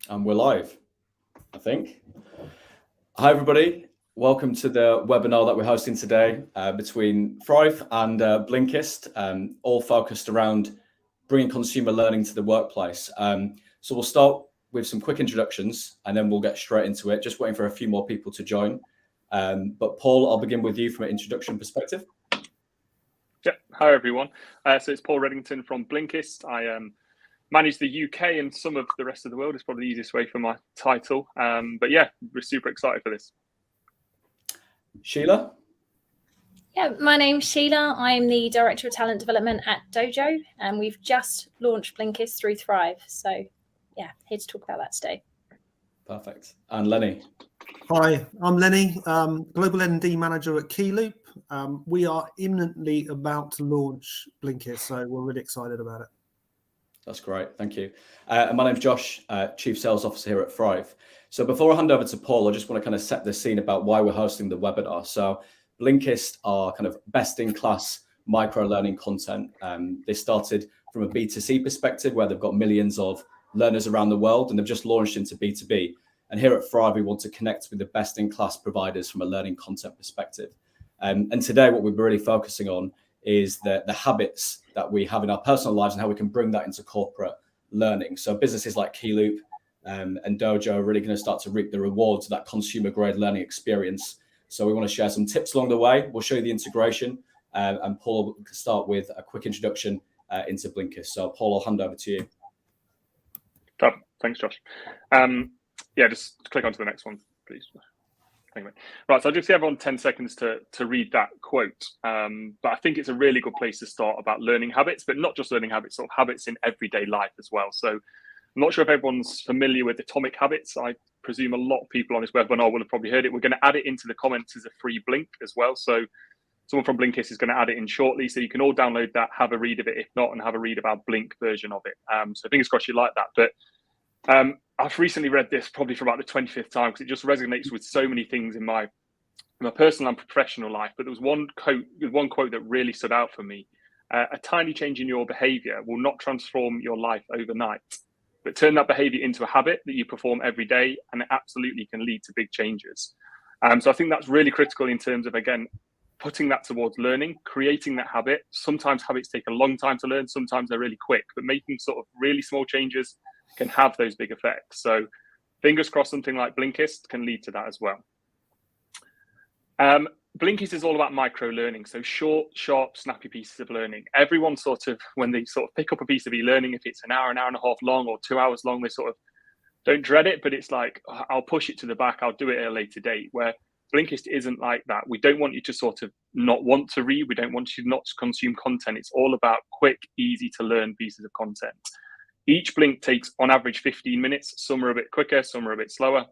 And we're live, I think. Hi, everybody. Welcome to the webinar that we're hosting today between Thrive and Blinkist, all focused around bringing consumer learning to the workplace. So we'll start with some quick introductions and then we'll get straight into it, just waiting for a few more people to join. But Paul, I'll begin with you from an introduction perspective. Yeah, hi everyone. So it's Paul Reddington from Blinkist. I manage the UK and some of the rest of the world is probably the easiest way for my title. But yeah, we're super excited for this. Sheila? Yeah, my name's Sheila. I'm the Director of Talent Development at DOJO, and we've just launched Blinkist through Thrive. So yeah, here to talk about that today. Perfect. And Lenny? Hi, I'm Lenny, Global L&D Manager at Keyloop. We are imminently about to launch Blinkist, so we're really excited about it. That's great, thank you. And my name's Josh, Chief Sales Officer here at Thrive. So before I hand over to Paul, I just want to kind of set the scene about why we're hosting the webinar. So Blinkist are kind of best-in-class micro-learning content. They started from a B2C perspective where they've got millions of learners around the world, and they've just launched into B2B. And here at Thrive, we want to connect with the best-in-class providers from a learning content perspective. And today, what we're really focusing on is the habits that we have in our personal lives and how we can bring that into corporate learning. So businesses like Keyloop and DOJO are really going to start to reap the rewards of that consumer-grade learning experience. So we want to share some tips along the way. We'll show you the integration, and Paul will start with a quick introduction into Blinkist. So Paul, I'll hand over to you. Thanks, Josh. Yeah, just click on to the next one, please. Anyway, right, so I'll just give everyone 10 seconds to read that quote. But I think it's a really good place to start about learning habits, but not just learning habits, sort of habits in everyday life as well. So I'm not sure if everyone's familiar with atomic habits. I presume a lot of people on this webinar will have probably heard it. We're going to add it into the comments as a free blink as well. So someone from Blinkist is going to add it in shortly. So you can all download that, have a read of it, if not, and have a read about Blink version of it. So fingers crossed you like that. But I've recently read this probably for about the 25th time because it just resonates with so many things in my personal and professional life. But there was one quote that really stood out for me. A tiny change in your behavior will not transform your life overnight, but turn that behavior into a habit that you perform every day, and it absolutely can lead to big changes. So I think that's really critical in terms of, again, putting that towards learning, creating that habit. Sometimes habits take a long time to learn, sometimes they're really quick, but making sort of really small changes can have those big effects. So fingers crossed something like Blinkist can lead to that as well. Blinkist is all about micro learning. So short, sharp, snappy pieces of learning. Everyone sort of, when they sort of pick up a piece of e-learning, if it's an hour and a half long or 2 hours long, they sort of don't dread it, but it's like, I'll push it to the back. I'll do it at a later date, where Blinkist isn't like that. We don't want you to sort of not want to read. We don't want you not to consume content. It's all about quick, easy to learn pieces of content. Each blink takes on average 15 minutes. Some are a bit quicker, some are a bit slower,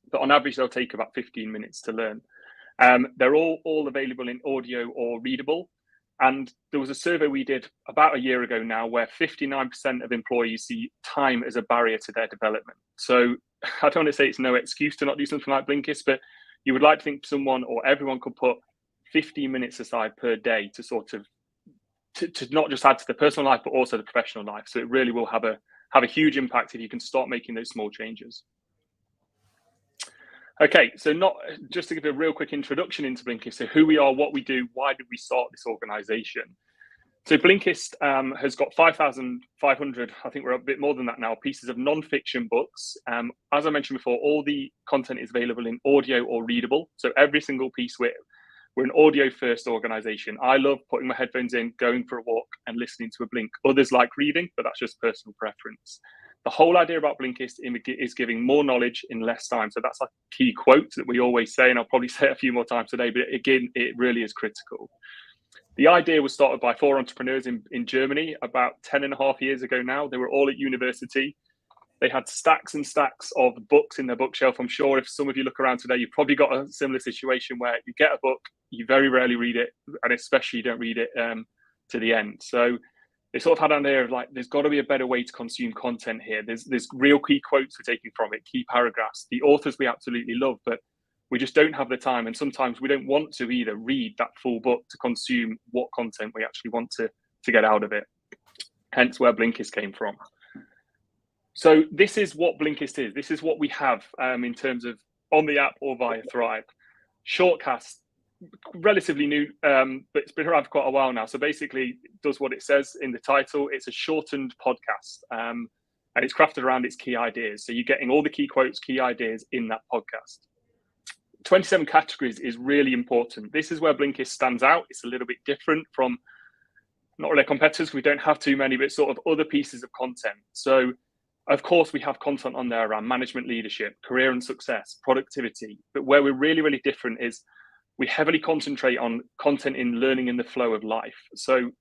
but on average, they'll take about 15 minutes to learn. They're all available in audio or readable. And there was a survey we did about a year ago now where 59% of employees see time as a barrier to their development. So I don't want to say it's no excuse to not do something like Blinkist, but you would like to think someone or everyone could put 15 minutes aside per day to sort of to not just add to the personal life, but also the professional life. So it really will have a huge impact if you can start making those small changes. Okay, so not just to give a real quick introduction into Blinkist, so who we are, what we do, why did we start this organization? So Blinkist has got 5,500, I think we're a bit more than that now, pieces of non-fiction books. As I mentioned before, all the content is available in audio or readable. So every single piece we're an audio-first organization. I love putting my headphones in, going for a walk, and listening to a blink. Others like reading, but that's just personal preference. The whole idea about Blinkist is giving more knowledge in less time. So that's a key quote that we always say, and I'll probably say it a few more times today, but again, it really is critical. The idea was started by 4 entrepreneurs in Germany about 10.5 years ago now. They were all at university. They had stacks and stacks of books in their bookshelf. I'm sure if some of you look around today, you've probably got a similar situation where you get a book, you very rarely read it, and especially you don't read it to the end. So they sort of had an idea of like, there's got to be a better way to consume content here. There's real key quotes we're taking from it, key paragraphs. The authors we absolutely love, but we just don't have the time. And sometimes we don't want to either read that full book to consume what content we actually want to get out of it. Hence where Blinkist came from. So this is what Blinkist is. This is what we have in terms of on the app or via Thrive. Shortcast, relatively new, but it's been around for quite a while now. So basically it does what it says in the title. It's a shortened podcast and it's crafted around its key ideas. So you're getting all the key quotes, key ideas in that podcast. 27 categories is really important. This is where Blinkist stands out. It's a little bit different from not really competitors. We don't have too many, but sort of other pieces of content. So of course, we have content on there around management, leadership, career and success, productivity. But where we're really, really different is we heavily concentrate on content in learning in the flow of life. So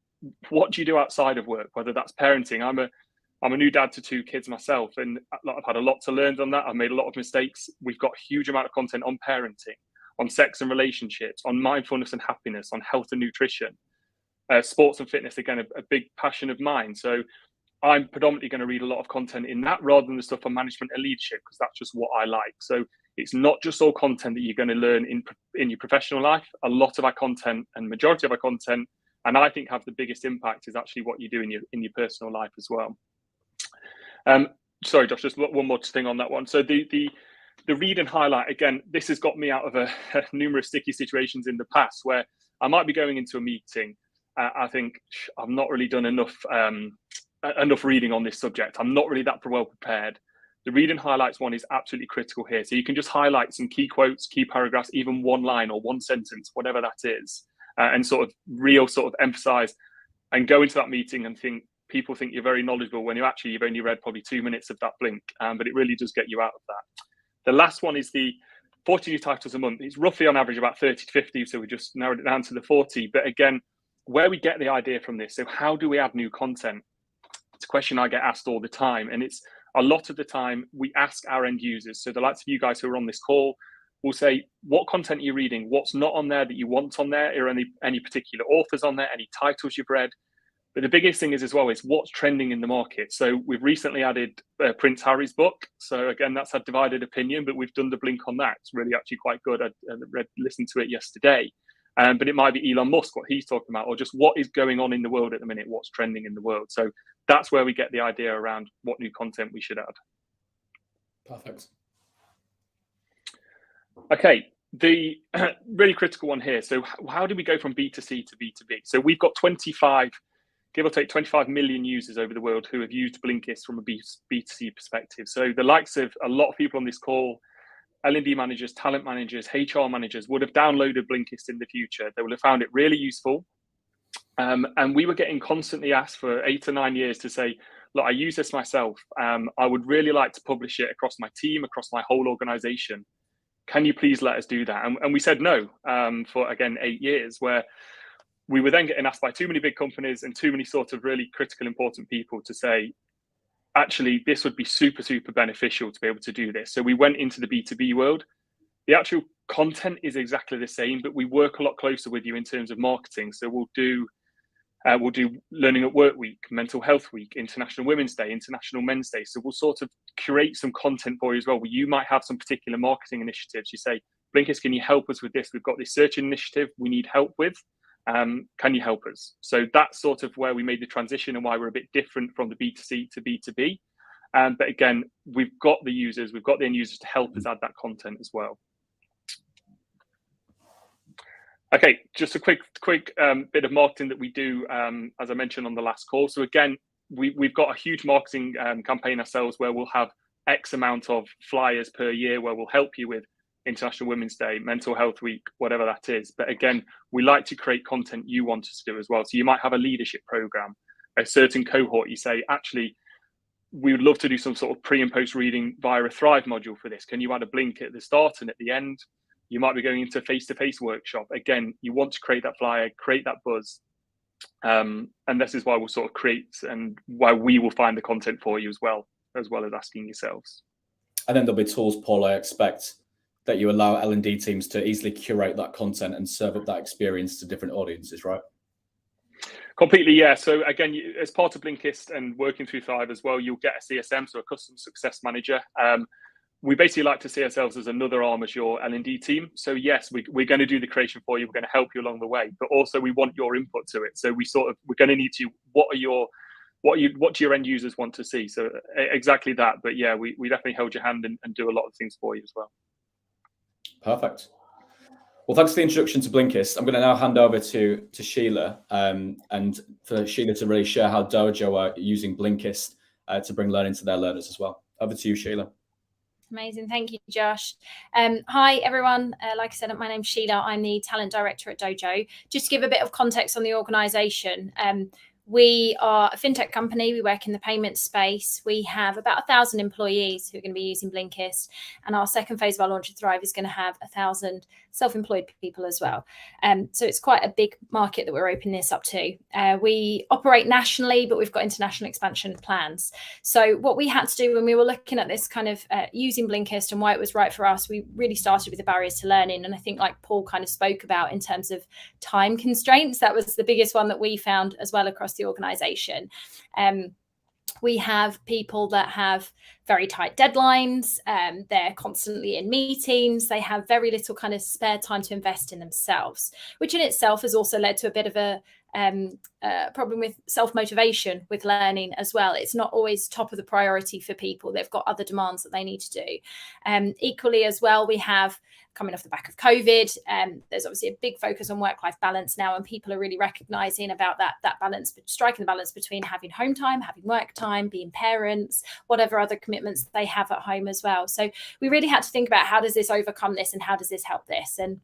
what do you do outside of work, whether that's parenting? I'm a new dad to 2 kids myself, and I've had a lot to learn on that. I've made a lot of mistakes. We've got a huge amount of content on parenting, on sex and relationships, on mindfulness and happiness, on health and nutrition, sports and fitness, again, a big passion of mine. So I'm predominantly going to read a lot of content in that rather than the stuff on management and leadership, because that's just what I like. So it's not just all content that you're going to learn in your professional life. A lot of our content and majority of our content, and I think have the biggest impact, is actually what you do in your personal life as well. Sorry, Josh, just one more thing on that one. So the read and highlight, again, this has got me out of numerous sticky situations in the past where I might be going into a meeting. I think I've not really done enough reading on this subject. I'm not really that well prepared. The read and highlights one is absolutely critical here. So you can just highlight some key quotes, key paragraphs, even one line or one sentence, whatever that is, and sort of emphasize and go into that meeting and people think you're very knowledgeable when you've only read probably 2 minutes of that blink, but it really does get you out of that. The last one is the 40 new titles a month. It's roughly on average about 30 to 50, so we just narrowed it down to the 40. But again, where we get the idea from this, so how do we add new content? It's a question I get asked all the time, and it's a lot of the time we ask our end users. So the likes of you guys who are on this call will say, what content are you reading? What's not on there that you want on there? Are any particular authors on there? Any titles you've read? But the biggest thing is what's trending in the market. So we've recently added Prince Harry's book. So again, that's had divided opinion, but we've done the blink on that. It's really actually quite good. I listened to it yesterday. But it might be Elon Musk, what he's talking about, or just what is going on in the world at the minute, what's trending in the world. So that's where we get the idea around what new content we should add. Perfect. Okay, the really critical one here. So how do we go from B2C to B2B? So we've got 25, give or take 25 million users over the world who have used Blinkist from a B2C perspective. So the likes of a lot of people on this call, L&D managers, talent managers, HR managers would have downloaded Blinkist in the future. They would have found it really useful. And we were getting constantly asked for 8 to 9 years to say, look, I use this myself. I would really like to publish it across my team, across my whole organization. Can you please let us do that? And we said no for, again, 8 years, where we were then getting asked by too many big companies and too many sort of really critical, important people to say, actually, this would be super, super beneficial to be able to do this. So we went into the B2B world. The actual content is exactly the same, but we work a lot closer with you in terms of marketing. So we'll do Learning at Work Week, Mental Health Week, International Women's Day, International Men's Day. So we'll sort of curate some content for you as well, where you might have some particular marketing initiatives. You say, Blinkist, can you help us with this? We've got this search initiative we need help with. Can you help us? So that's sort of where we made the transition and why we're a bit different from the B2C to B2B. But again, we've got the users, we've got the end users to help us add that content as well. Okay, just a quick bit of marketing that we do, as I mentioned on the last call. So again, we've got a huge marketing campaign ourselves where we'll have X amount of flyers per year where we'll help you with International Women's Day, Mental Health Week, whatever that is. But again, we like to create content you want us to do as well. So you might have a leadership program, a certain cohort. You say, actually, we would love to do some sort of pre and post reading via a Thrive module for this. Can you add a blink at the start and at the end? You might be going into a face-to-face workshop. Again, you want to create that flyer, create that buzz. And this is why we'll sort of create and why we will find the content for you as well as asking yourselves. And then there'll be tools, Paul, I expect, that you allow L&D teams to easily curate that content and serve up that experience to different audiences, right? Completely, yeah. So again, as part of Blinkist and working through Thrive as well, you'll get a CSM, so a customer success manager. We basically like to see ourselves as another arm as your L&D team. So yes, we're going to do the creation for you. We're going to help you along the way, but also we want your input to it. So we're going to need to, what are your what do your end users want to see? So exactly that. But yeah, we definitely hold your hand and do a lot of things for you as well. Perfect. Well, thanks for the introduction to Blinkist. I'm going to now hand over to Sheila, and for Sheila to really share how Dojo are using Blinkist to bring learning to their learners as well. Over to you, Sheila. Amazing. Thank you, Josh. Hi, everyone. Like I said, my name's Sheila. I'm the talent director at Dojo. Just to give a bit of context on the organisation, we are a fintech company. We work in the payment space. We have about 1,000 employees who are going to be using Blinkist. And our second phase of our launch of Thrive is going to have 1,000 self-employed people as well. So it's quite a big market that we're opening this up to. We operate nationally, but we've got international expansion plans. So what we had to do when we were looking at this kind of using Blinkist and why it was right for us, we really started with the barriers to learning. And I think like Paul kind of spoke about in terms of time constraints, that was the biggest one that we found as well across the organization. We have people that have very tight deadlines. They're constantly in meetings. They have very little kind of spare time to invest in themselves, which in itself has also led to a bit of a problem with self-motivation with learning as well. It's not always top of the priority for people. They've got other demands that they need to do. Equally as well, we have, coming off the back of COVID, there's obviously a big focus on work-life balance now, and people are really recognizing about that balance, striking the balance between having home time, having work time, being parents, whatever other commitments they have at home as well. So we really had to think about how does this overcome this and how does this help this? And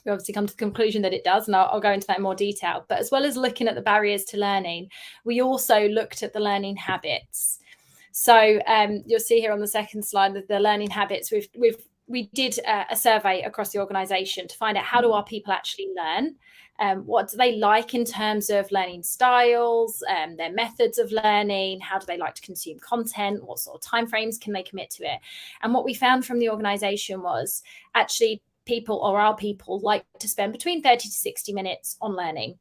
we obviously come to the conclusion that it does, and I'll go into that in more detail. But as well as looking at the barriers to learning, we also looked at the learning habits. So you'll see here on the second slide that the learning habits, we did a survey across the organisation to find out how do our people actually learn, what do they like in terms of learning styles, their methods of learning, how do they like to consume content, what sort of timeframes can they commit to it. And what we found from the organisation was actually our people like to spend between 30 to 60 minutes on learning.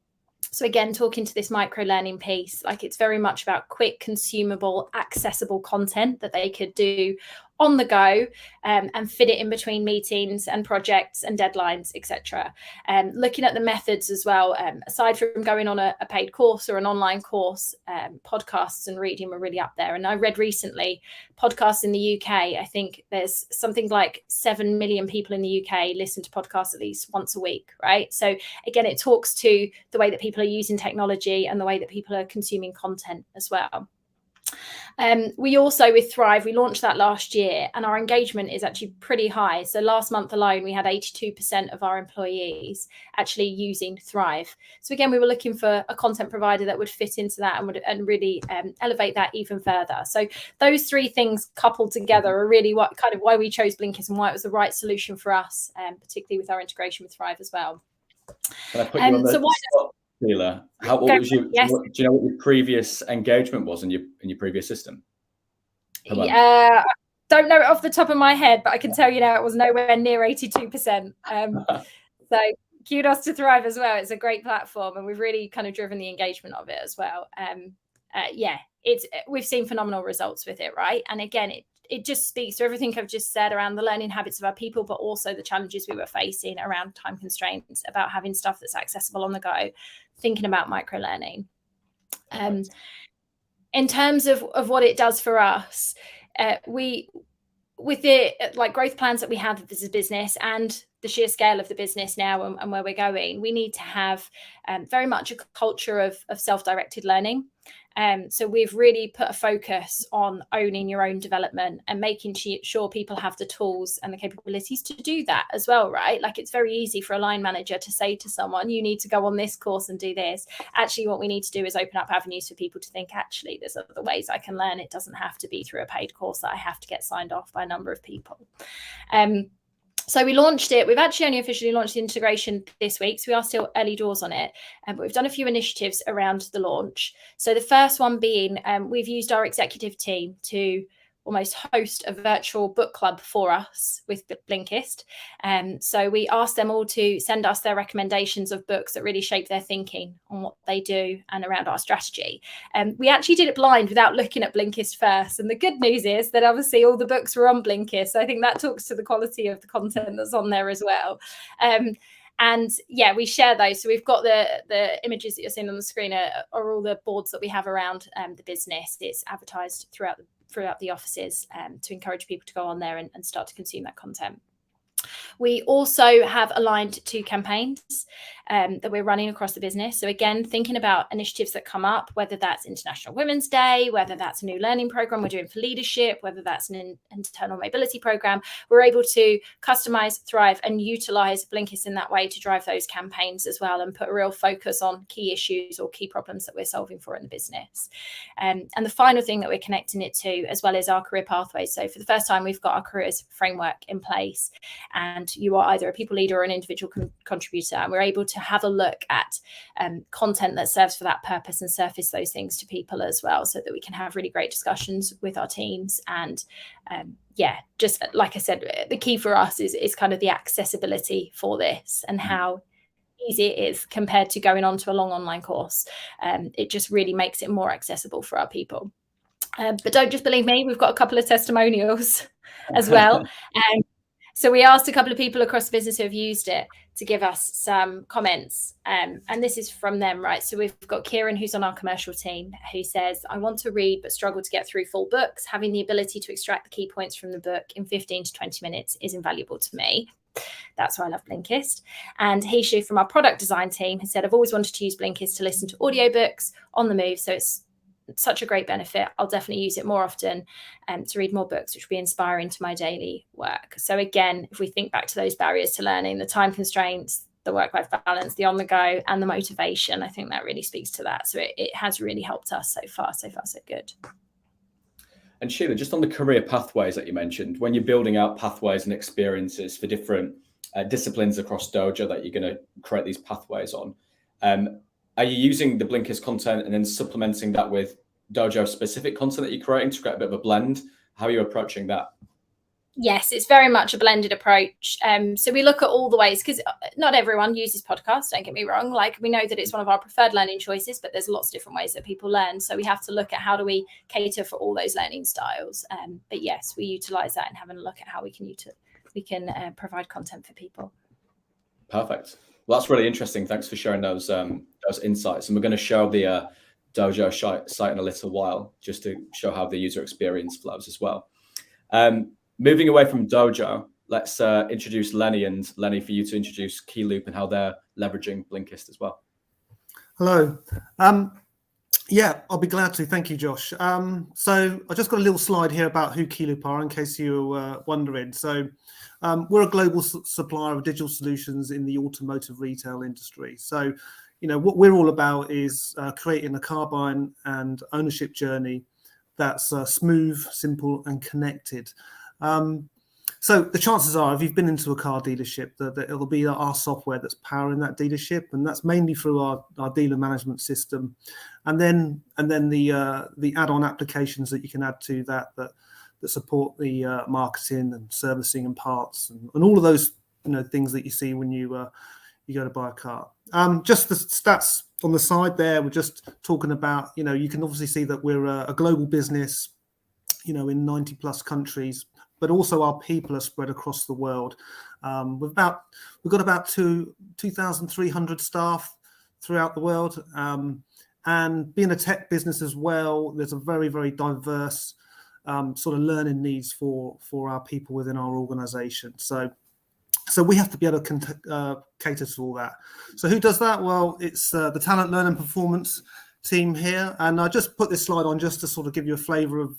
So again, talking to this micro learning piece, like it's very much about quick, consumable, accessible content that they could do on the go and fit it in between meetings and projects and deadlines, etc. Looking at the methods as well, aside from going on a paid course or an online course, podcasts and reading were really up there. And I read recently, podcasts in the UK, I think there's something like 7 million people in the UK listen to podcasts at least once a week, right? So again, it talks to the way that people are using technology and the way that people are consuming content as well. We also, with Thrive, we launched that last year, and our engagement is actually pretty high. So last month alone, we had 82% of our employees actually using Thrive. So again, we were looking for a content provider that would fit into that and really elevate that even further. So those three things coupled together are really what kind of why we chose Blinkist and why it was the right solution for us, particularly with our integration with Thrive as well. Can I put you on the spot, Sheila? Do you know what your previous engagement was in your previous system? I don't know it off the top of my head, but I can tell you now it was nowhere near 82%. So kudos to Thrive as well. It's a great platform, and we've really kind of driven the engagement of it as well. We've seen phenomenal results with it, right? And again, it just speaks to everything I've just said around the learning habits of our people, but also the challenges we were facing around time constraints, about having stuff that's accessible on the go, thinking about micro learning. In terms of what it does for us, with the growth plans that we have as a business and the sheer scale of the business now and where we're going, we need to have very much a culture of self-directed learning. So we've really put a focus on owning your own development and making sure people have the tools and the capabilities to do that as well, right? Like it's very easy for a line manager to say to someone, you need to go on this course and do this. Actually, what we need to do is open up avenues for people to think, actually, there's other ways I can learn. It doesn't have to be through a paid course that I have to get signed off by a number of people. So we launched it. We've actually only officially launched the integration this week, so we are still early doors on it. But we've done a few initiatives around the launch. So the first one being we've used our executive team to almost host a virtual book club for us with Blinkist. So we asked them all to send us their recommendations of books that really shape their thinking on what they do and around our strategy. We actually did it blind without looking at Blinkist first. And the good news is that obviously all the books were on Blinkist. So I think that talks to the quality of the content that's on there as well. And yeah, we share those. So we've got the images that you're seeing on the screen are all the boards that we have around the business. It's advertised throughout the offices to encourage people to go on there and start to consume that content. We also have aligned 2 campaigns that we're running across the business. So again, thinking about initiatives that come up, whether that's International Women's Day, whether that's a new learning program we're doing for leadership, whether that's an internal mobility program, we're able to customize, thrive, and utilize Blinkist in that way to drive those campaigns as well and put a real focus on key issues or key problems that we're solving for in the business. And the final thing that we're connecting it to, as well as our career pathways. So for the first time, we've got our careers framework in place, and you are either a people leader or an individual contributor, and we're able to have a look at content that serves for that purpose and surface those things to people as well, so that we can have really great discussions with our teams. And yeah, just like I said, the key for us is kind of the accessibility for this and how easy it is compared to going on to a long online course. It just really makes it more accessible for our people. But don't just believe me, we've got a couple of testimonials as well. So we asked a couple of people across the business who have used it to give us some comments. And this is from them, right? So we've got Kieran, who's on our commercial team, who says, I want to read but struggle to get through full books. Having the ability to extract the key points from the book in 15 to 20 minutes is invaluable to me. That's why I love Blinkist. And Hishu from our product design team has said, I've always wanted to use Blinkist to listen to audiobooks on the move. So it's such a great benefit. I'll definitely use it more often to read more books, which will be inspiring to my daily work. So again, if we think back to those barriers to learning, the time constraints, the work-life balance, the on the go, and the motivation, I think that really speaks to that. So it has really helped us so far, so good. And Sheila, just on the career pathways that you mentioned, when you're building out pathways and experiences for different disciplines across Dojo that you're going to create these pathways on, are you using the Blinkist content and then supplementing that with Dojo specific content that you're creating to create a bit of a blend? How are you approaching that? Yes, it's very much a blended approach. So we look at all the ways, because not everyone uses podcasts, don't get me wrong. Like, we know that it's one of our preferred learning choices, but there's lots of different ways that people learn. So we have to look at how do we cater for all those learning styles. But yes, we utilize that and having a look at how we can provide content for people. Perfect. Well, that's really interesting. Thanks for sharing those insights. And we're going to show the Dojo site in a little while, just to show how the user experience flows as well. Moving away from Dojo, let's introduce Lenny. And Lenny, for you to introduce Keyloop and how they're leveraging Blinkist as well. Hello. Yeah, I'll be glad to. Thank you, Josh. So I just got a little slide here about who Keyloop are, in case you were wondering. So we're a global supplier of digital solutions in the automotive retail industry. So, you know, what we're all about is creating a car buying and ownership journey that's smooth, simple, and connected. So the chances are, if you've been into a car dealership, that it'll be our software that's powering that dealership, and that's mainly through our dealer management system, and then the add-on applications that you can add to that support the marketing and servicing and parts and all of those things that you see when you go to buy a car. Just the stats on the side there, we're just talking about, you can obviously see that we're a global business, in 90 plus countries. But also our people are spread across the world. We've got about 2,300 staff throughout the world. And being a tech business as well, there's a very, very diverse sort of learning needs for our people within our organization. So we have to be able to cater to all that. So who does that? Well, it's the Talent, Learning, Performance team here. And I just put this slide on just to sort of give you a flavor of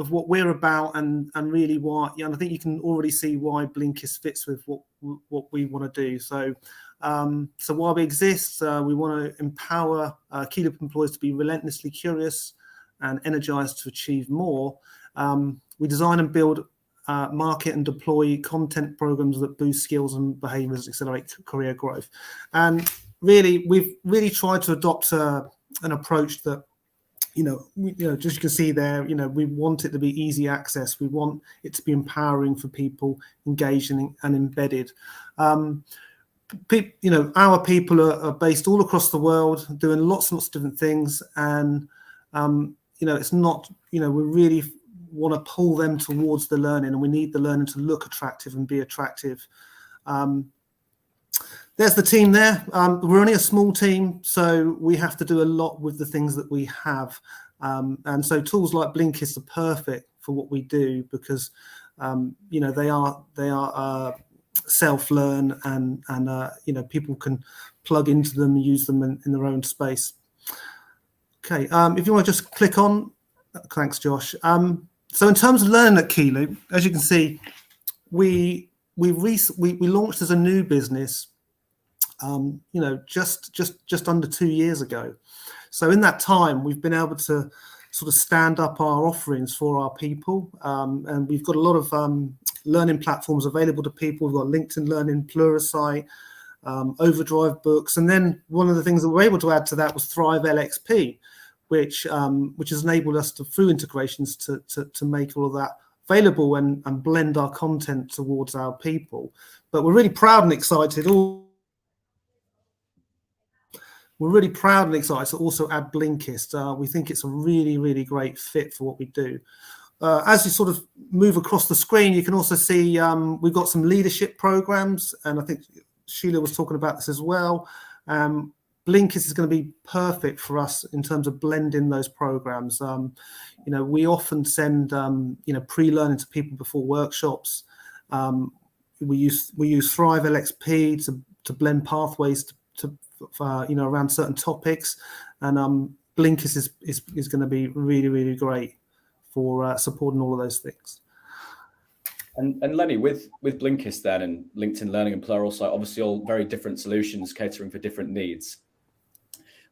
what we're about and really why, and I think you can already see why Blinkist fits with what we want to do. So while we exist, we want to empower Keyloop employees to be relentlessly curious and energized to achieve more. We design and build, market and deploy content programs that boost skills and behaviors, accelerate career growth. And really, we've really tried to adopt an approach that, just you can see there, we want it to be easy access. We want it to be empowering for people, engaging and embedded. Our people are based all across the world, doing lots and lots of different things. And, it's not, we really want to pull them towards the learning, and we need the learning to look attractive and be attractive. there's the team there. We're only a small team, so we have to do a lot with the things that we have. And so tools like Blinkist are perfect for what we do because, they are self-learn and people can plug into them and use them in their own space. Okay, if you want to just click on, thanks, Josh. So in terms of learning at Keyloop, as you can see, we launched as a new business, just under 2 years ago. So in that time, we've been able to sort of stand up our offerings for our people, and we've got a lot of learning platforms available to people. We've got LinkedIn Learning, Pluralsight, Overdrive books, and then one of the things that we're able to add to that was Thrive LXP, which has enabled us to, through integrations, to make all of that available and blend our content towards our people. But we're really proud and excited. We're really proud and excited to also add Blinkist. We think it's a really, really great fit for what we do. As you sort of move across the screen, you can also see we've got some leadership programs, and I think Sheila was talking about this as well. Blinkist is going to be perfect for us in terms of blending those programs. We often send pre-learning to people before workshops. We use Thrive LXP to blend pathways to around certain topics, and Blinkist is going to be really, really great for supporting all of those things. And Lenny, with Blinkist then and LinkedIn Learning and Pluralsight, obviously all very different solutions catering for different needs.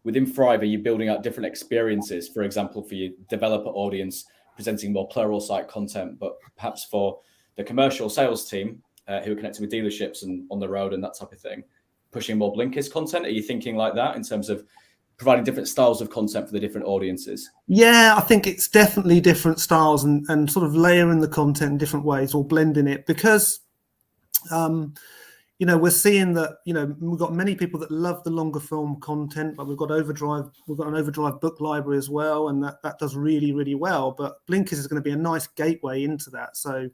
Within Thrive, are you building out different experiences, for example, for your developer audience, presenting more Pluralsight content, but perhaps for the commercial sales team who are connected with dealerships and on the road and that type of thing, pushing more Blinkist content? Are you thinking like that in terms of providing different styles of content for the different audiences? Yeah, I think it's definitely different styles and sort of layering the content in different ways or blending it because, we're seeing that, we've got many people that love the longer film content, but we've got an Overdrive book library as well, and that does really, really well. But Blinkist is going to be a nice gateway into that. So,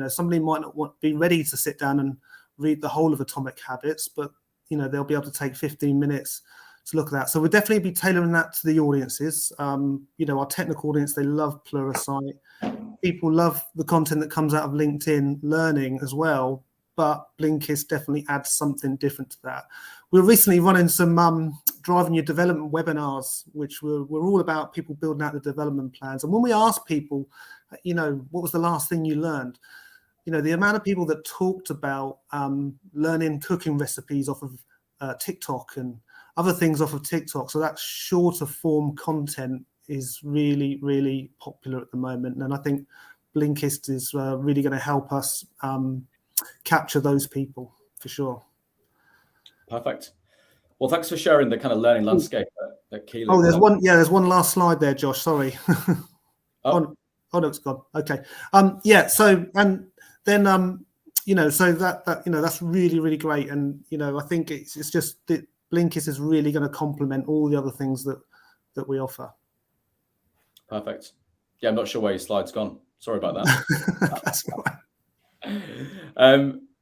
somebody might not be ready to sit down and read the whole of Atomic Habits, but, they'll be able to take 15 minutes to look at that. So we'll definitely be tailoring that to the audiences. Our technical audience, they love Pluralsight. People love the content that comes out of LinkedIn Learning as well, but Blinkist definitely adds something different to that. We're recently running some driving your development webinars, which were all about people building out the development plans. And when we ask people, what was the last thing you learned? The amount of people that talked about learning cooking recipes off of TikTok and other things off of TikTok. So that shorter form content is really, really popular at the moment. And I think Blinkist is really going to help us capture those people for sure. Perfect. Well, thanks for sharing the kind of learning landscape at Keyloop. Oh, there's one last slide there, Josh. Sorry. No, it's gone. Okay. So, and then, so that's really, really great. And, I think it's just that Blinkist is really going to complement all the other things that we offer. Perfect. Yeah, I'm not sure where your slide's gone. Sorry about that. That's right.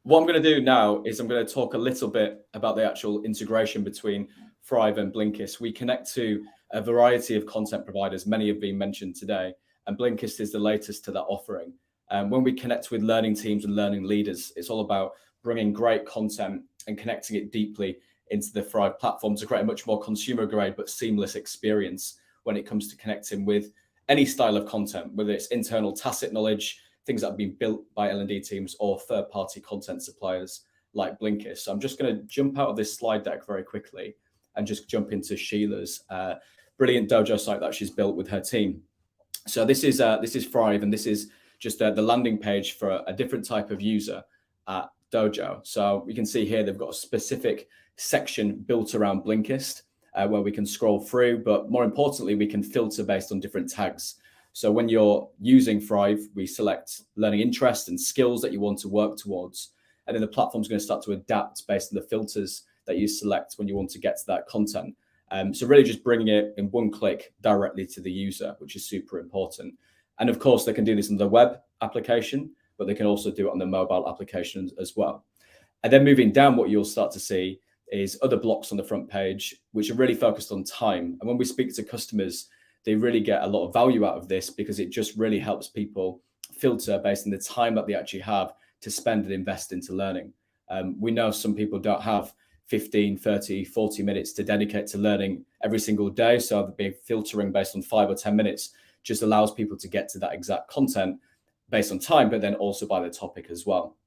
What I'm going to do now is I'm going to talk a little bit about the actual integration between Thrive and Blinkist. We connect to a variety of content providers. Many have been mentioned today, and Blinkist is the latest to that offering. When we connect with learning teams and learning leaders, it's all about bringing great content and connecting it deeply into the Thrive platform to create a much more consumer grade but seamless experience when it comes to connecting with any style of content, whether it's internal tacit knowledge, things that have been built by L&D teams or third-party content suppliers like Blinkist. So I'm just going to jump out of this slide deck very quickly and just jump into Sheila's brilliant dojo site that she's built with her team. So this is Thrive, and this is just the landing page for a different type of user at Dojo. So you can see here they've got a specific section built around Blinkist where we can scroll through, but more importantly, we can filter based on different tags. So when you're using Thrive, we select learning interests and skills that you want to work towards. And then the platform's going to start to adapt based on the filters that you select when you want to get to that content. So really just bringing it in one click directly to the user, which is super important. And of course, they can do this on the web application, but they can also do it on the mobile application as well. And then moving down, what you'll start to see is other blocks on the front page, which are really focused on time. And when we speak to customers, they really get a lot of value out of this because it just really helps people filter based on the time that they actually have to spend and invest into learning. We know some people don't have 15, 30, 40 minutes to dedicate to learning every single day. So being filtering based on 5 or 10 minutes just allows people to get to that exact content based on time, but then also by the topic as well.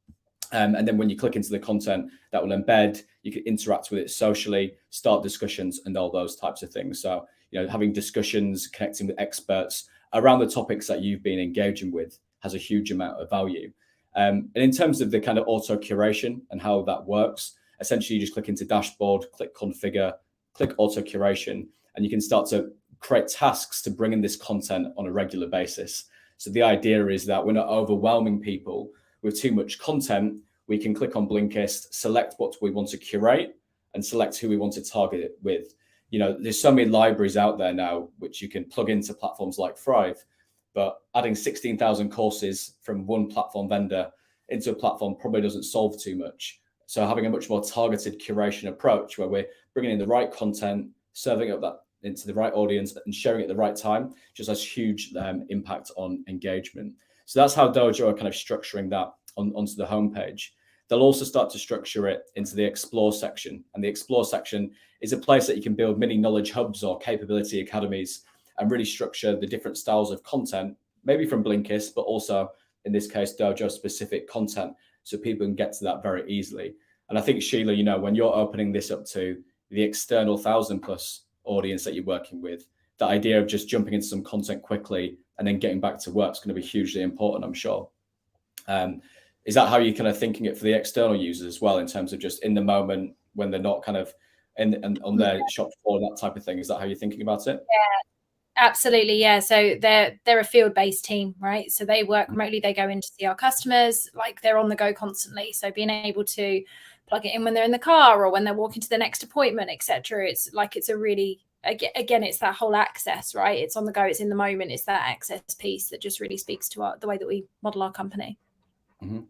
And then when you click into the content, that will embed, you can interact with it socially, start discussions and all those types of things. So, having discussions, connecting with experts around the topics that you've been engaging with has a huge amount of value. And in terms of the kind of auto curation and how that works, essentially you just click into dashboard, click configure, click auto curation, and you can start to create tasks to bring in this content on a regular basis. So the idea is that we're not overwhelming people with too much content. We can click on Blinkist, select what we want to curate and select who we want to target it with. There's so many libraries out there now, which you can plug into platforms like Thrive, but adding 16,000 courses from one platform vendor into a platform probably doesn't solve too much. So having a much more targeted curation approach where we're bringing in the right content, serving up that into the right audience and sharing it at the right time just has huge impact on engagement. So that's how Dojo are kind of structuring that onto the homepage. They'll also start to structure it into the Explore section. And the Explore section is a place that you can build mini knowledge hubs or capability academies and really structure the different styles of content, maybe from Blinkist, but also in this case, Dojo specific content, so people can get to that very easily. And I think, Sheila, when you're opening this up to the external 1,000+ audience that you're working with, the idea of just jumping into some content quickly and then getting back to work is going to be hugely important, I'm sure. Is that how you're kind of thinking it for the external users as well, in terms of just in the moment when they're not kind of on their shop floor, that type of thing? Is that how you're thinking about it? Yeah, absolutely. Yeah. So they're a field-based team, right? So they work remotely. They go in to see our customers, like they're on the go constantly. So being able to plug it in when they're in the car or when they're walking to the next appointment, etc. It's a really, again, it's that whole access, right? It's on the go. It's in the moment. It's that access piece that just really speaks to the way that we model our company. Mm-hmm.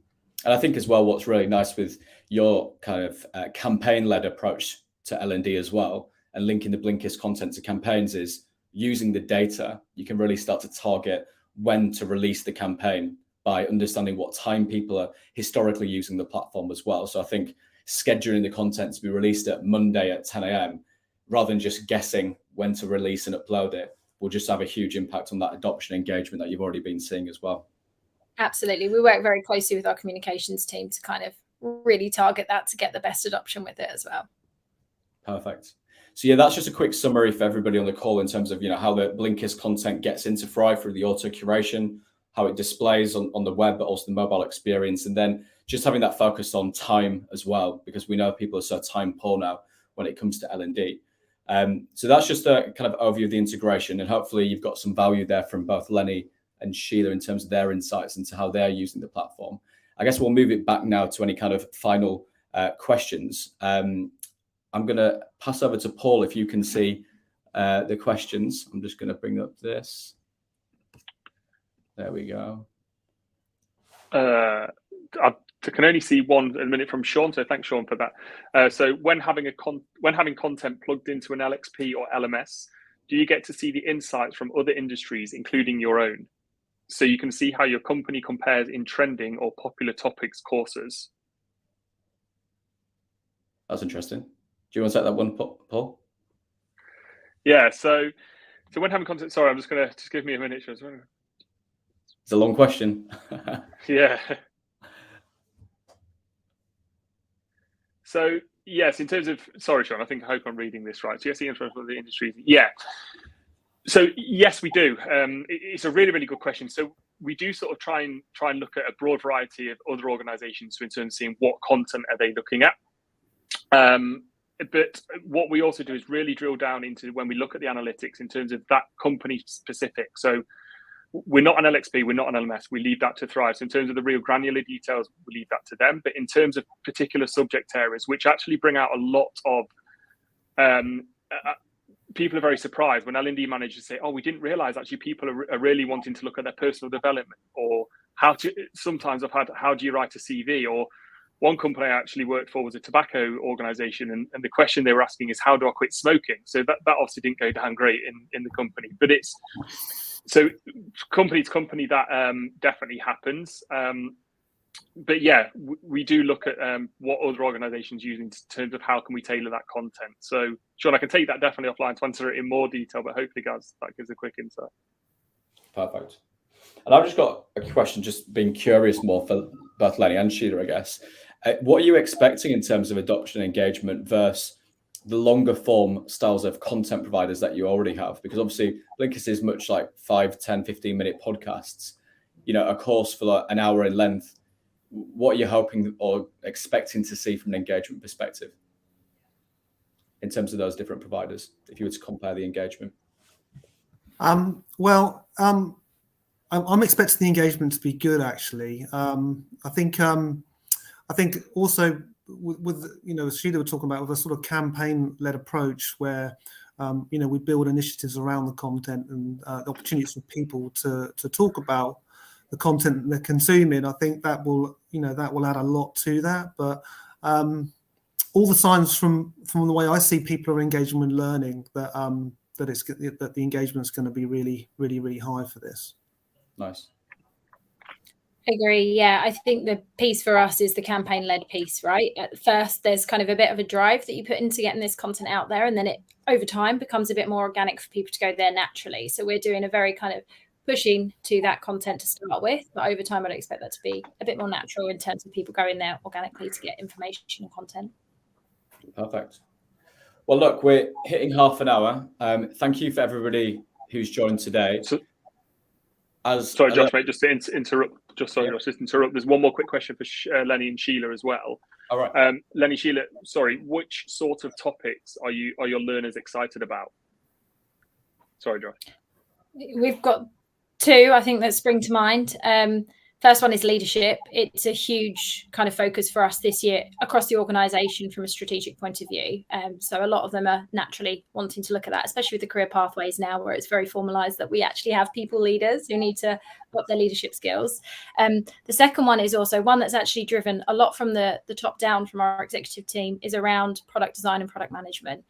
And I think as well, what's really nice with your kind of campaign-led approach to L&D as well, and linking the Blinkist content to campaigns, is using the data. You can really start to target when to release the campaign by understanding what time people are historically using the platform as well. So I think scheduling the content to be released at Monday at 10 a.m. rather than just guessing when to release and upload it will just have a huge impact on that adoption engagement that you've already been seeing as well. Absolutely. We work very closely with our communications team to kind of really target that to get the best adoption with it as well. Perfect. So yeah, that's just a quick summary for everybody on the call in terms of, how the Blinkist content gets into Thrive through the auto curation, how it displays on the web, but also the mobile experience. And then just having that focus on time as well, because we know people are so time poor now when it comes to L&D. So that's just a kind of overview of the integration. And hopefully you've got some value there from both Lenny and Sheila in terms of their insights into how they're using the platform. I guess we'll move it back now to any kind of final questions. I'm going to pass over to Paul if you can see the questions. I'm just going to bring up this. There we go. I can only see one at the minute from Sean, so thanks, Sean, for that. So when having content plugged into an LXP or LMS, do you get to see the insights from other industries, including your own? So you can see how your company compares in trending or popular topics courses. That's interesting. Do you want to take that one, Paul? Yeah. So when having content, sorry, I'm just give me a minute. It's a long question. Yeah. So yes, in terms of, sorry, Sean, I hope I'm reading this right. So yes, the influence of the industries. Yeah. So yes, we do. It's a really, really good question. So we do sort of try and look at a broad variety of other organizations in terms of seeing what content are they looking at. But what we also do is really drill down into when we look at the analytics in terms of that company specific. So we're not an LXP, we're not an LMS. We leave that to Thrive. So in terms of the real granular details, we leave that to them. But in terms of particular subject areas, which actually bring out a lot of people are very surprised when L&D managers say, oh, we didn't realize actually people are really wanting to look at their personal development, or sometimes I've had, how do you write a CV, or one company I actually worked for was a tobacco organization, and the question they were asking is, how do I quit smoking? So that obviously didn't go down great in the company, but it's so company to company that definitely happens. But yeah, we do look at what other organizations use in terms of how can we tailor that content. So Sean, I can take that definitely offline to answer it in more detail, but hopefully guys, that gives a quick insight. Perfect. And I've just got a question, just being curious more for both Lenny and Sheila, I guess. What are you expecting in terms of adoption and engagement versus the longer form styles of content providers that you already have? Because obviously Blinkist is much like 5, 10, 15-minute podcasts, a course for like an hour in length. What are you hoping or expecting to see from an engagement perspective in terms of those different providers, if you were to compare the engagement? I'm expecting the engagement to be good, actually. I think also with Sheila were talking about with a sort of campaign-led approach where we build initiatives around the content and the opportunities for people to talk about the content they're consuming. I think that will add a lot to that. But all the signs from the way I see people are engaging with learning that the engagement is going to be really, really, really high for this. Nice. Agree. Yeah, I think the piece for us is the campaign-led piece, right? At first, there's kind of a bit of a drive that you put into getting this content out there, and then it, over time, becomes a bit more organic for people to go there naturally. So we're doing a very kind of pushing to that content to start with, but over time, I'd expect that to be a bit more natural in terms of people going there organically to get information and content. Perfect. Well, look, we're hitting half an hour. Thank you for everybody who's joined today. Sorry, Josh, mate, just to interrupt. Just interrupt. There's one more quick question for Lenny and Sheila as well. All right. Lenny, Sheila, sorry, which sort of topics are your learners excited about? Sorry, Josh. We've got two, I think, that spring to mind. First one is leadership. It's a huge kind of focus for us this year across the organisation from a strategic point of view. So a lot of them are naturally wanting to look at that, especially with the career pathways now, where it's very formalised that we actually have people leaders who need to up their leadership skills. The second one is also one that's actually driven a lot from the top down from our executive team, is around product design and product management.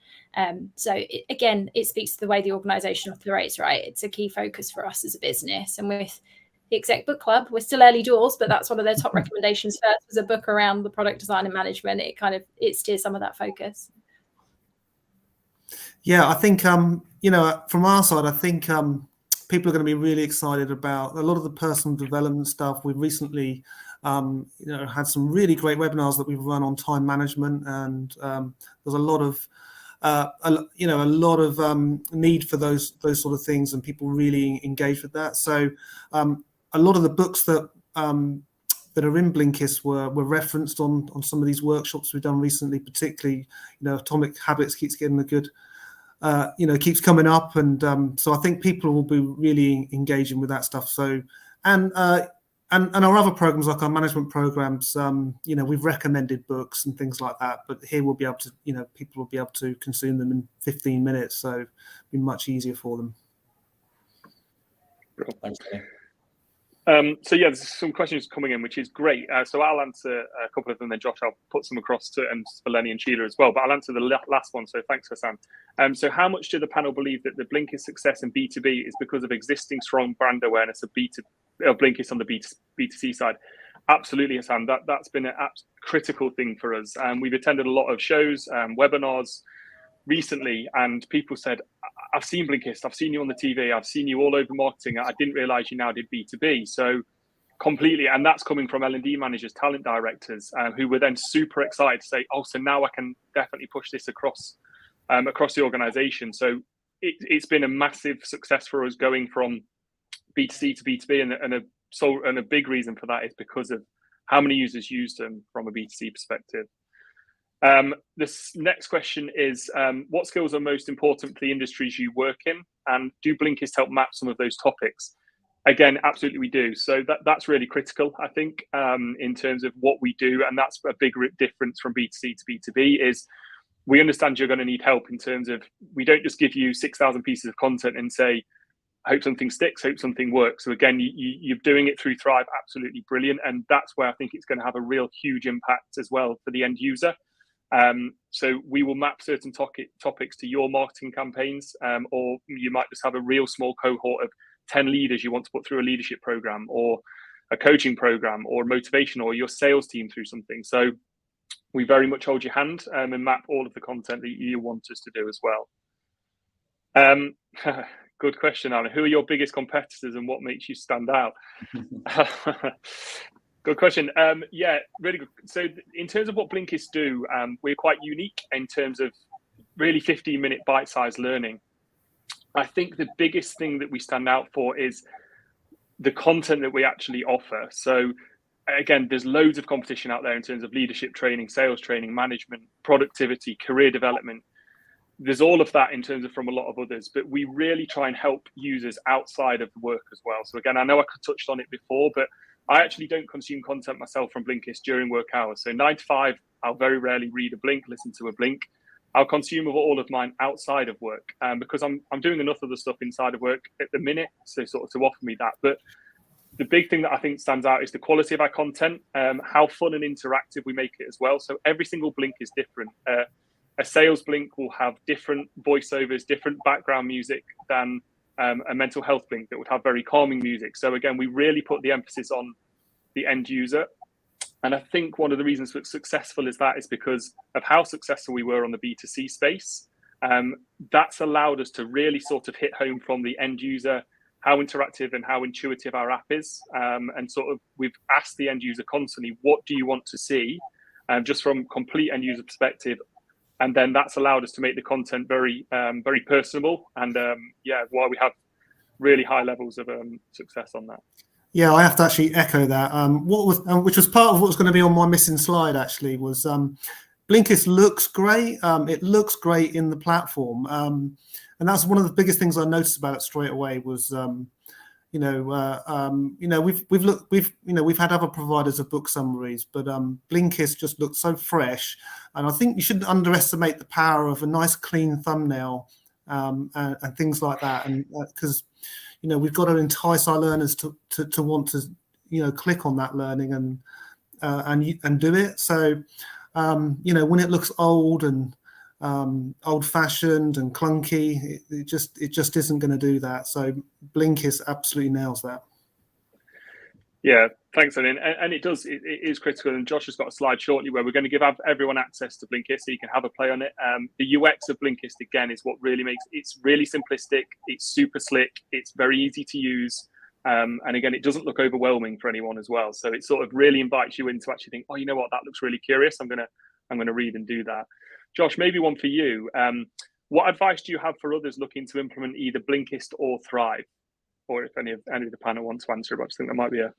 So it speaks to the way the organisation operates, right? It's a key focus for us as a business. And with the Exec Book Club, we're still early doors, but that's one of their top recommendations first, was a book around the product design and management. It steers some of that focus. Yeah, I think from our side, I think people are going to be really excited about a lot of the personal development stuff. We've recently had some really great webinars that we've run on time management, and there's a lot of need for those sort of things, and people really engage with that. So a lot of the books that are in Blinkist were referenced on some of these workshops we've done recently, particularly Atomic Habits keeps getting a good keeps coming up, and so I think people will be really engaging with that stuff. So and our other programs, like our management programs, we've recommended books and things like that, but here we'll be able to people will be able to consume them in 15 minutes, so it'll be much easier for them. Thanks. So yeah, there's some questions coming in, which is great. So I'll answer a couple of them, then Josh, I'll put some across to and for Lenny and Sheila as well. But I'll answer the last one. So thanks, Hassan. So how much do the panel believe that the Blinkist success in B2B is because of existing strong brand awareness of Blinkist on the B2C side? Absolutely, Hassan. That's been a critical thing for us. We've attended a lot of shows, webinars recently, and people said, I've seen Blinkist, I've seen you on the TV, I've seen you all over marketing, I didn't realize you now did B2B. So completely, and that's coming from L&D managers, talent directors, who were then super excited to say, oh, so now I can definitely push this across the organization. So it's been a massive success for us going from B2C to B2B, and a big reason for that is because of how many users use them from a B2C perspective. This next question is, what skills are most important for the industries you work in? And do Blinkist help map some of those topics? Again, absolutely we do. So that's really critical, I think, in terms of what we do. And that's a big difference from B2C to B2B is we understand you're going to need help in terms of, we don't just give you 6,000 pieces of content and say, hope something sticks, hope something works. So again, you're doing it through Thrive, absolutely brilliant. And that's where I think it's going to have a real huge impact as well for the end user. So we will map certain topics to your marketing campaigns, or you might just have a real small cohort of 10 leaders you want to put through a leadership program or a coaching program or motivation, or your sales team through something. So we very much hold your hand and map all of the content that you want us to do as well. Good question, Alan. Who are your biggest competitors and what makes you stand out? Good question. Yeah, really good. So in terms of what Blinkist do, we're quite unique in terms of really 15-minute bite-sized learning. I think the biggest thing that we stand out for is the content that we actually offer. So again, there's loads of competition out there in terms of leadership training, sales training, management, productivity, career development. There's all of that in terms of from a lot of others, but we really try and help users outside of work as well. So again, I know I touched on it before, but I actually don't consume content myself from Blinkist during work hours. So 9 to 5, I'll very rarely read a Blink, listen to a Blink. I'll consume all of mine outside of work, because I'm doing enough of the stuff inside of work at the minute, so sort of to offer me that. But the big thing that I think stands out is the quality of our content, how fun and interactive we make it as well. So every single Blink is different. A sales Blink will have different voiceovers, different background music than a mental health Blink that would have very calming music. So again, we really put the emphasis on the end user. And I think one of the reasons we're successful is because of how successful we were on the B2C space. That's allowed us to really sort of hit home from the end user, how interactive and how intuitive our app is. And sort of we've asked the end user constantly, what do you want to see? Just from complete end user perspective. And then that's allowed us to make the content very, very personable. And while we have really high levels of success on that. Yeah, I have to actually echo that. Which was part of what was going to be on my missing slide, actually, was Blinkist looks great. It looks great in the platform. And that's one of the biggest things I noticed about it straight away was, we've had other providers of book summaries, but Blinkist just looked so fresh. And I think you shouldn't underestimate the power of a nice clean thumbnail and things like that. And because we've got to entice our learners to want to click on that learning and do it. So when it looks old and old-fashioned and clunky, it just isn't going to do that. So Blinkist absolutely nails that. Yeah, thanks, Ian. And it is critical. And Josh has got a slide shortly where we're going to give everyone access to Blinkist so you can have a play on it. The UX of Blinkist, again, is what really makes it's really simplistic. It's super slick. It's very easy to use. And again, it doesn't look overwhelming for anyone as well. So it sort of really invites you in to actually think, oh, you know what, that looks really curious. I'm gonna read and do that. Josh, maybe one for you. What advice do you have for others looking to implement either Blinkist or Thrive? Or if any of the panel wants to answer, but I just think that might be a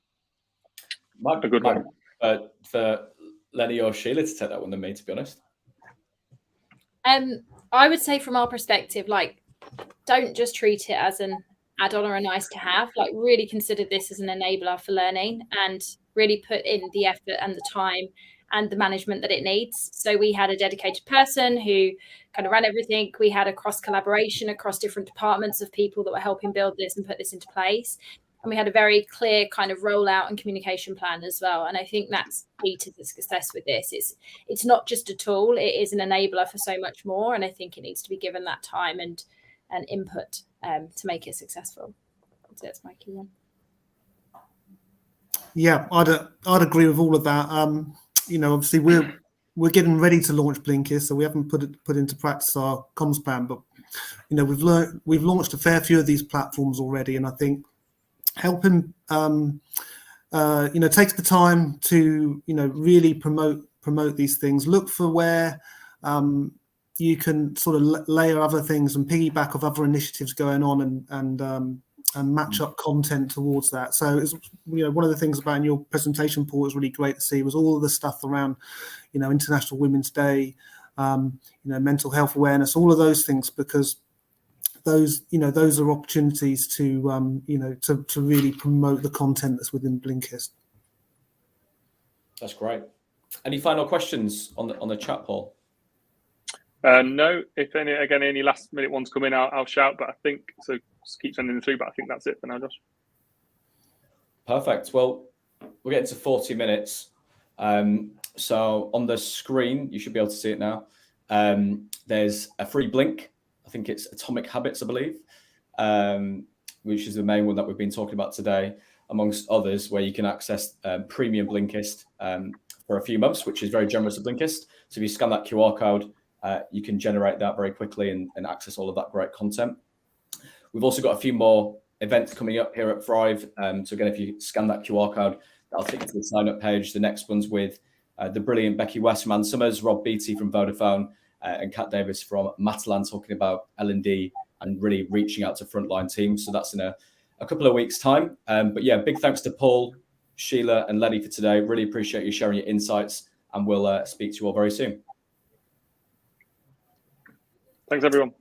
good one. For Lenny or Sheila to take that one than me, to be honest. I would say from our perspective, don't just treat it as an add-on or a nice to have. Really consider this as an enabler for learning and really put in the effort and the time and the management that it needs. So we had a dedicated person who kind of ran everything. We had a cross collaboration across different departments of people that were helping build this and put this into place. And we had a very clear kind of rollout and communication plan as well. And I think that's key to the success with this. It's not just a tool, it is an enabler for so much more. And I think it needs to be given that time and input to make it successful. So that's my key one. Yeah, I'd agree with all of that. Obviously we're getting ready to launch Blinkist, so we haven't put into practice our comms plan, but we've launched a fair few of these platforms already, and I think helping takes the time to really promote these things. Look for where you can sort of layer other things and piggyback of other initiatives going on and match up content towards that. So it's one of the things about in your presentation, Paul, was really great to see was all of the stuff around International Women's Day, mental health awareness, all of those things, because those are opportunities to to really promote the content that's within Blinkist. That's great. Any final questions on the chat, Paul? No. If any last minute ones come in, I'll shout. But I think so. just keep sending them through. But I think that's it for now, Josh. Perfect. Well, we're getting to 40 minutes. So on the screen, you should be able to see it now. There's a free Blink. I think it's Atomic Habits, I believe, which is the main one that we've been talking about today, amongst others, where you can access premium Blinkist for a few months, which is very generous of Blinkist. So if you scan that QR code, you can generate that very quickly and access all of that great content. We've also got a few more events coming up here at Thrive. So again, if you scan that QR code, that'll take you to the sign-up page. The next one's with the brilliant Becky West from Ann Summers, Rob Beattie from Vodafone, and Kat Davis from Matalan, talking about L&D and really reaching out to frontline teams. So that's in a couple of weeks' time. But yeah, big thanks to Paul, Sheila, and Lenny for today. Really appreciate you sharing your insights, and we'll speak to you all very soon. Thanks, everyone.